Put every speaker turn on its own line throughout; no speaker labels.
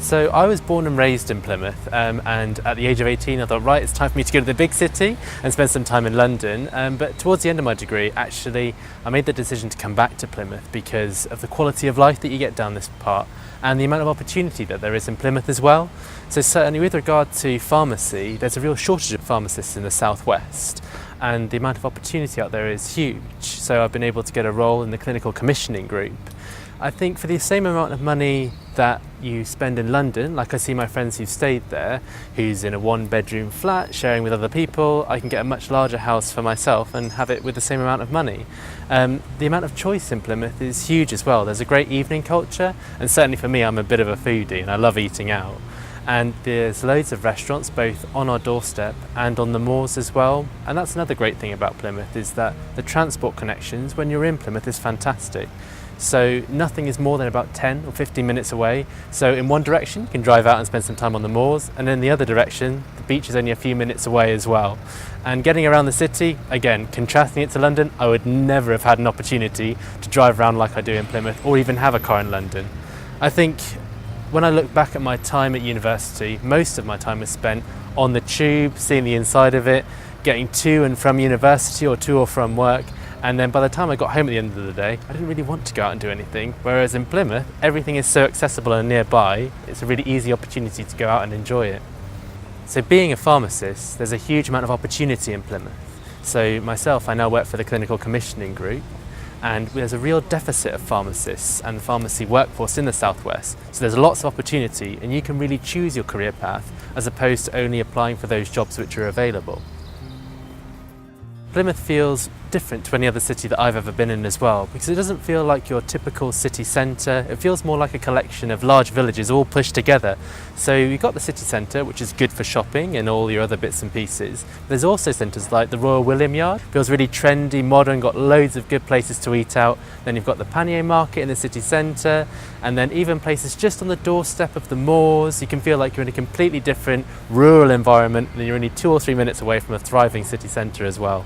So I was born and raised in Plymouth, and at the age of 18 I thought, right, it's time for me to go to the big city and spend some time in London. But towards the end of my degree, actually, I made the decision to come back to Plymouth because of the quality of life that you get down this part and the amount of opportunity that there is in Plymouth as well. So certainly with regard to pharmacy, there's a real shortage of pharmacists in the southwest, and the amount of opportunity out there is huge. So I've been able to get a role in the clinical commissioning group. I think for the same amount of money that you spend in London, like I see my friends who've stayed there, who's in a one-bedroom flat sharing with other people, I can get a much larger house for myself and have it with the same amount of money. The amount of choice in Plymouth is huge as well. There's a great evening culture, and certainly for me, I'm a bit of a foodie and I love eating out. And there's loads of restaurants both on our doorstep and on the moors as well. And that's another great thing about Plymouth, is that the transport connections when you're in Plymouth is fantastic. So nothing is more than about 10 or 15 minutes away. So in one direction you can drive out and spend some time on the moors, and in the other direction the beach is only a few minutes away as well. And getting around the city, again, contrasting it to London, I would never have had an opportunity to drive around like I do in Plymouth or even have a car in London. I think when I look back at my time at university, most of my time was spent on the tube, seeing the inside of it, getting to and from university or to or from work. And then by the time I got home at the end of the day, I didn't really want to go out and do anything. Whereas in Plymouth, everything is so accessible and nearby, it's a really easy opportunity to go out and enjoy it. So being a pharmacist, there's a huge amount of opportunity in Plymouth. So myself, I now work for the clinical commissioning group, and there's a real deficit of pharmacists and pharmacy workforce in the southwest. So there's lots of opportunity, and you can really choose your career path as opposed to only applying for those jobs which are available. Plymouth feels different to any other city that I've ever been in as well, because it doesn't feel like your typical city centre. It feels more like a collection of large villages all pushed together. So you've got the city centre, which is good for shopping and all your other bits and pieces. There's also centres like the Royal William Yard. Feels really trendy, modern, got loads of good places to eat out. Then you've got the Pannier Market in the city centre, and then even places just on the doorstep of the moors. You can feel like you're in a completely different rural environment, and you're only 2 or 3 minutes away from a thriving city centre as well.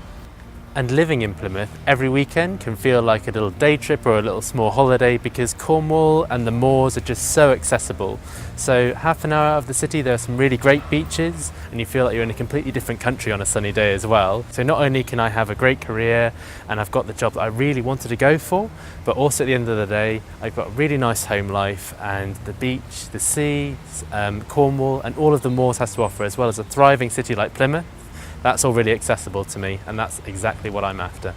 And living in Plymouth every weekend can feel like a little day trip or a little small holiday, because Cornwall and the moors are just so accessible. So half an hour out of the city there are some really great beaches, and you feel like you're in a completely different country on a sunny day as well. So not only can I have a great career and I've got the job that I really wanted to go for, but also at the end of the day I've got a really nice home life, and the beach, the sea, Cornwall and all of the moors has to offer, as well as a thriving city like Plymouth. That's all really accessible to me, and that's exactly what I'm after.